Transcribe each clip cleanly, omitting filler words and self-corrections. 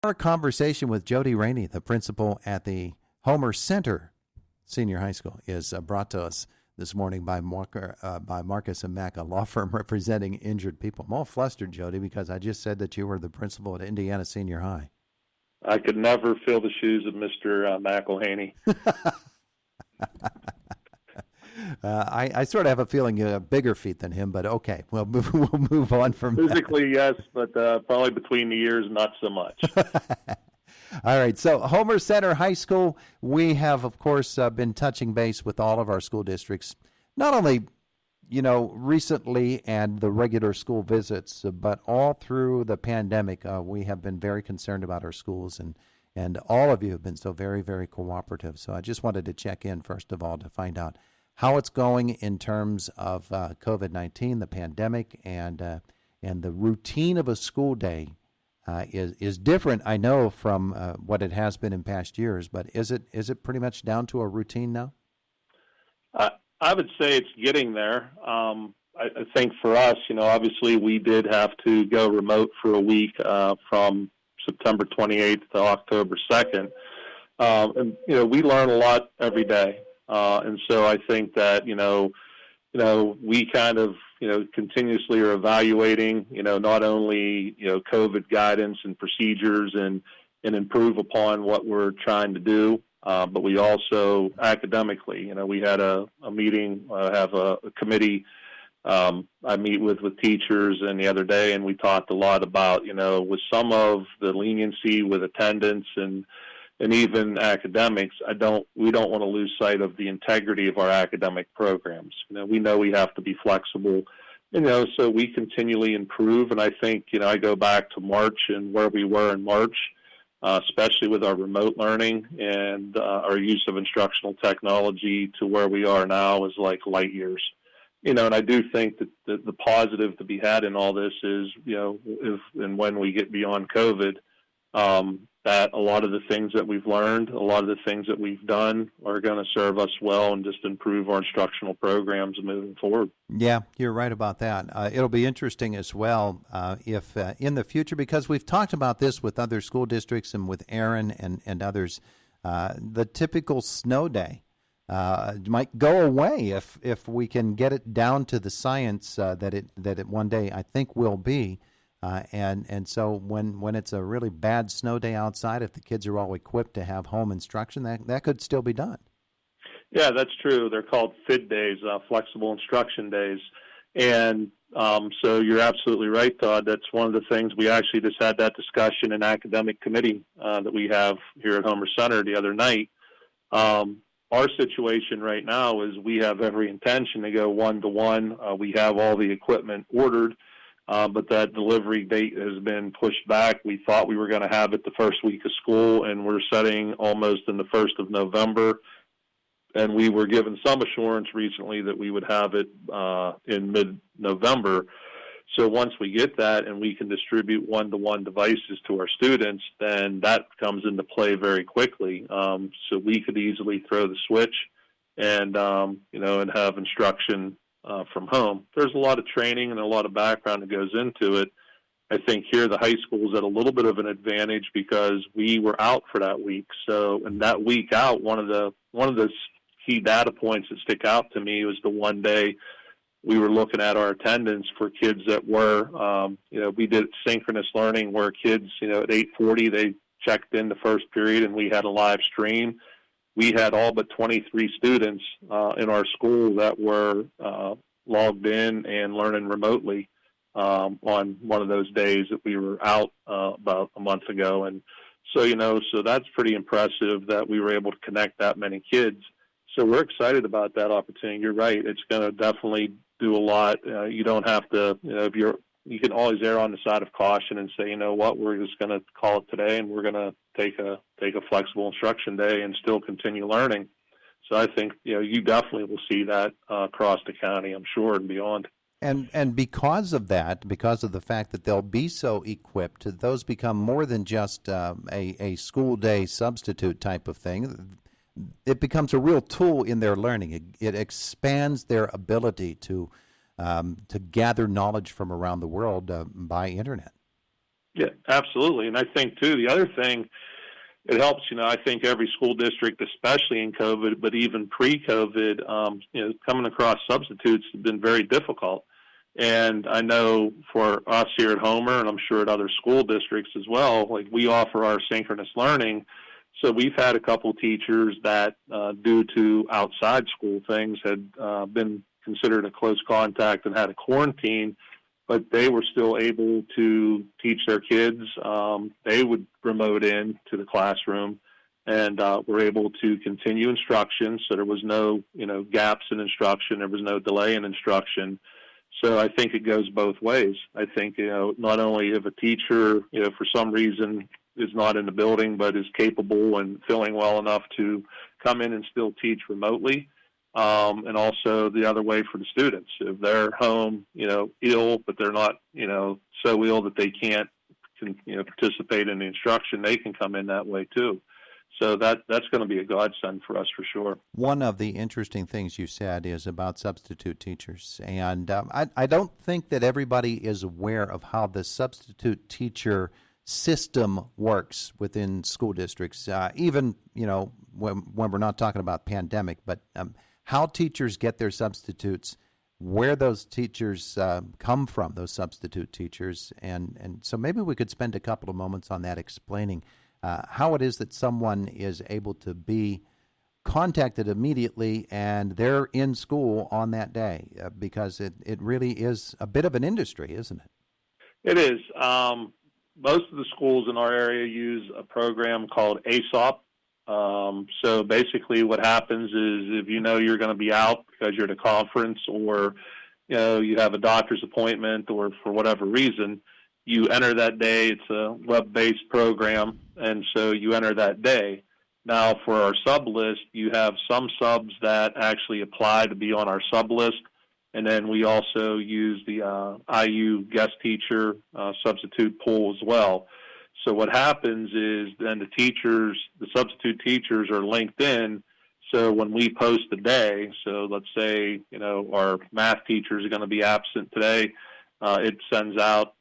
Our conversation with Jody Rainey, the principal at the Homer Center Senior High School, is brought to us this morning by Marcus and Mack, a law firm representing injured people. I'm all flustered, Jody, because I just said that you were the principal at Indiana Senior High. I could never fill the shoes of Mr. McElhaney. I sort of have a feeling you have bigger feet than him, but okay, we'll move on from Physically, yes, but probably between the years, not so much. All right, so Homer Center High School, we have, of course, been touching base with all of our school districts, not only, recently and the regular school visits, but all through the pandemic. We have been very concerned about our schools, and all of you have been so very, very cooperative. So I just wanted to check in, first of all, to find out how it's going in terms of COVID-19, the pandemic, and the routine of a school day. Is different, I know, from what it has been in past years, but is it pretty much down to a routine now? I would say it's getting there. I think for us, obviously we did have to go remote for a week from September 28th to October 2nd. And we learn a lot every day. And so I think that, we kind of, continuously are evaluating, not only, COVID guidance and procedures and improve upon what we're trying to do, but we also academically, we had a meeting, have a committee I meet with teachers and the other day, and we talked a lot about, with some of the leniency with attendance and even academics, we don't want to lose sight of the integrity of our academic programs. We know we have to be flexible, so we continually improve. And I think, I go back to March and where we were in March, especially with our remote learning and our use of instructional technology to where we are now is like light years. And I do think that the positive to be had in all this is, if and when we get beyond COVID, that a lot of the things that we've learned, a lot of the things that we've done are going to serve us well and just improve our instructional programs moving forward. Yeah, you're right about that. It'll be interesting as well if in the future, because we've talked about this with other school districts and with Aaron and others, the typical snow day might go away if we can get it down to the science that it one day I think will be. And so when it's a really bad snow day outside, if the kids are all equipped to have home instruction, that could still be done. Yeah, that's true. They're called FID days, flexible instruction days. And so you're absolutely right, Todd. That's one of the things we actually just had that discussion in academic committee that we have here at Homer Center the other night. Our situation right now is we have every intention to go one-to-one. We have all the equipment ordered. But that delivery date has been pushed back. We thought we were going to have it the first week of school, and we're setting almost in the 1st of November. And we were given some assurance recently that we would have it in mid-November. So once we get that and we can distribute one-to-one devices to our students, then that comes into play very quickly. So we could easily throw the switch and, and have instruction from home. There's a lot of training and a lot of background that goes into it. I think here the high school is at a little bit of an advantage because we were out for that week. So, and that week out, one of the key data points that stick out to me was the one day we were looking at our attendance for kids that were, we did synchronous learning where kids, at 8:40 they checked in the first period and we had a live stream. We had all but 23 students in our school that were logged in and learning remotely on one of those days that we were out about a month ago. And so, so that's pretty impressive that we were able to connect that many kids. So we're excited about that opportunity. You're right. It's going to definitely do a lot. You don't have to, you can always err on the side of caution and say, we're just going to call it today and we're going to take a flexible instruction day and still continue learning. So I think, you definitely will see that across the county, I'm sure, and beyond. And because of that, because of the fact that they'll be so equipped, those become more than just a school day substitute type of thing. It becomes a real tool in their learning. It expands their ability to gather knowledge from around the world by internet. Yeah, absolutely. And I think, too, the other thing, it helps, I think every school district, especially in COVID, but even pre-COVID, coming across substitutes has been very difficult. And I know for us here at Homer, and I'm sure at other school districts as well, like we offer our synchronous learning. So we've had a couple teachers that, due to outside school things, had been considered a close contact and had a quarantine, but they were still able to teach their kids. They would remote in to the classroom and were able to continue instruction. So there was no, gaps in instruction. There was no delay in instruction. So I think it goes both ways. I think, not only if a teacher, for some reason is not in the building but is capable and feeling well enough to come in and still teach remotely, and also the other way for the students. If they're home, ill, but they're not, so ill that they can't, participate in the instruction, they can come in that way too. So that's going to be a godsend for us for sure. One of the interesting things you said is about substitute teachers. And I don't think that everybody is aware of how the substitute teacher system works within school districts, even, when we're not talking about pandemic, but how teachers get their substitutes, where those teachers come from, those substitute teachers. And so maybe we could spend a couple of moments on that, explaining how it is that someone is able to be contacted immediately and they're in school on that day, because it really is a bit of an industry, isn't it? It is. Most of the schools in our area use a program called ASOP. So basically what happens is if you're going to be out because you're at a conference or you have a doctor's appointment or for whatever reason, you enter that day. It's a web-based program, and so you enter that day. Now, for our sub list, you have some subs that actually apply to be on our sub list, and then we also use the IU guest teacher substitute pool as well. So what happens is then the substitute teachers are linked in. So when we post a day, so let's say, our math teachers are going to be absent today, it sends out,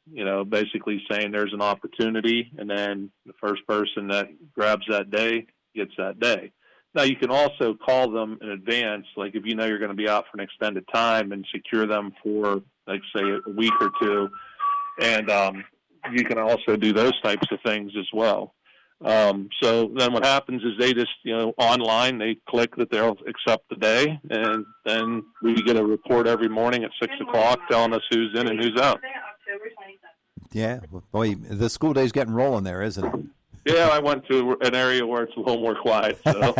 basically saying there's an opportunity, and then the first person that grabs that day gets that day. Now, you can also call them in advance, like if you're going to be out for an extended time, and secure them for, like, say, a week or two, and you can also do those types of things as well. So then what happens is they just, online, they click that they'll accept the day, and then we get a report every morning at 6 o'clock telling us who's in and who's out. Yeah, boy, the school day's getting rolling there, isn't it? Yeah, I went to an area where it's a little more quiet. So.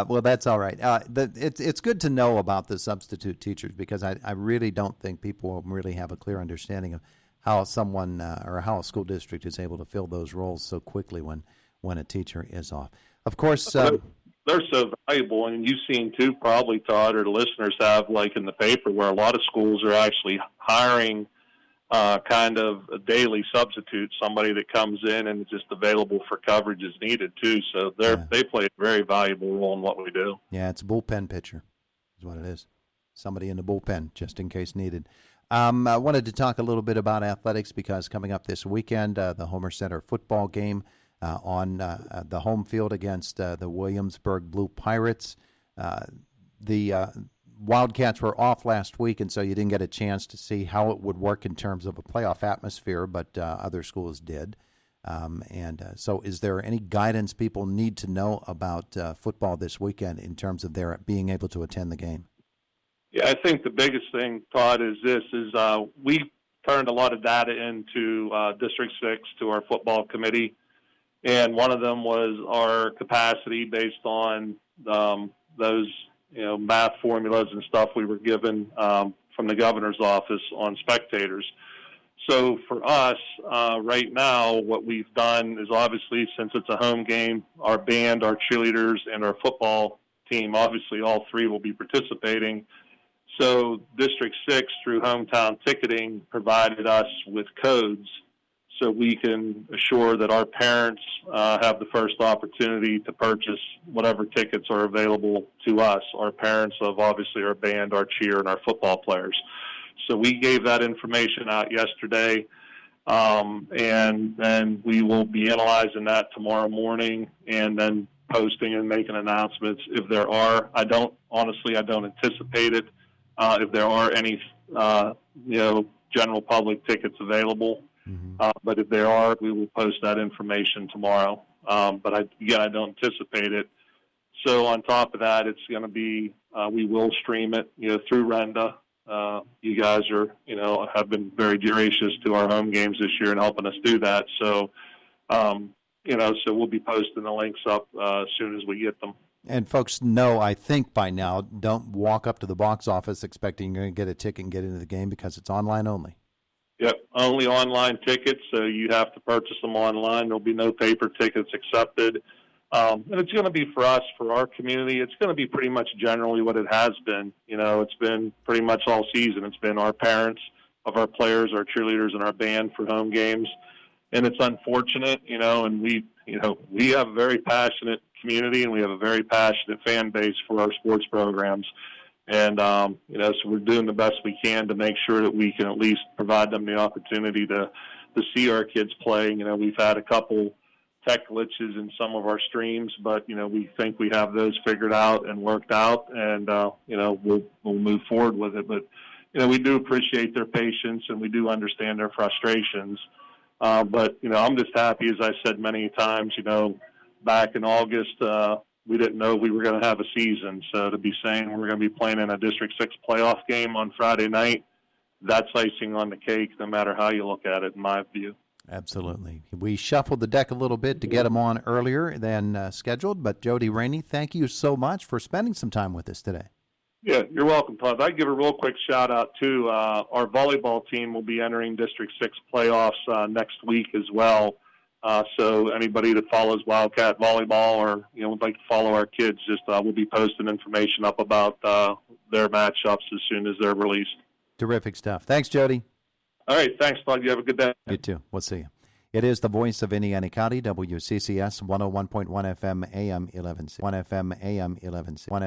Well, that's all right. It's good to know about the substitute teachers, because I really don't think people really have a clear understanding of how someone or how a school district is able to fill those roles so quickly when a teacher is off. Of course, they're so valuable, and you've seen too, probably, Todd, or the listeners have, like in the paper, where a lot of schools are actually hiring kind of a daily substitute, somebody that comes in and is just available for coverage as needed too. So they play a very valuable role in what we do. Yeah, it's a bullpen pitcher is what it is. Somebody in the bullpen just in case needed. I wanted to talk a little bit about athletics, because coming up this weekend, the Homer Center football game on the home field against the Williamsburg Blue Pirates. The Wildcats were off last week, and so you didn't get a chance to see how it would work in terms of a playoff atmosphere, but other schools did. So is there any guidance people need to know about football this weekend in terms of their being able to attend the game? Yeah, I think the biggest thing, Todd, is we turned a lot of data into District 6 to our football committee, and one of them was our capacity based on those math formulas and stuff we were given from the governor's office on spectators. So for us, right now, what we've done is, obviously, since it's a home game, our band, our cheerleaders, and our football team, obviously all three will be participating. So District 6, through hometown ticketing, provided us with codes so we can assure that our parents have the first opportunity to purchase whatever tickets are available to us, our parents of, obviously, our band, our cheer, and our football players. So we gave that information out yesterday. And then we will be analyzing that tomorrow morning and then posting and making announcements if there are. I don't anticipate it. If there are any, general public tickets available. But if there are, we will post that information tomorrow. But I don't anticipate it. So on top of that, it's going to be, we will stream it, through Renda. You guys have been very gracious to our home games this year and helping us do that. So, so we'll be posting the links up as soon as we get them. And folks know, I think by now, don't walk up to the box office expecting you're going to get a ticket and get into the game because it's online only. Yep, only online tickets, so you have to purchase them online. There'll be no paper tickets accepted. And it's going to be for us, for our community, it's going to be pretty much generally what it has been. It's been pretty much all season. It's been our parents of our players, our cheerleaders, and our band for home games. And it's unfortunate, and we have a very passionate community and we have a very passionate fan base for our sports programs. And, so we're doing the best we can to make sure that we can at least provide them the opportunity to see our kids play. We've had a couple tech glitches in some of our streams, but, we think we have those figured out and worked out, and, we'll move forward with it. But, we do appreciate their patience and we do understand their frustrations. But, I'm just happy, as I said many times, back in August, we didn't know we were going to have a season. So to be saying we're going to be playing in a District 6 playoff game on Friday night, that's icing on the cake, no matter how you look at it, in my view. Absolutely. We shuffled the deck a little bit to get them on earlier than scheduled. But Jody Rainey, thank you so much for spending some time with us today. Yeah, you're welcome, Todd. I'd give a real quick shout-out, too. Our volleyball team will be entering District 6 playoffs next week as well. So anybody that follows Wildcat Volleyball or, would like to follow our kids, just we'll be posting information up about their matchups as soon as they're released. Terrific stuff. Thanks, Jody. All right. Thanks, Todd. You have a good day. You too. We'll see you. It is the voice of Indiana County, WCCS 101.1 FM AM 1160. 1 FM AM 1160.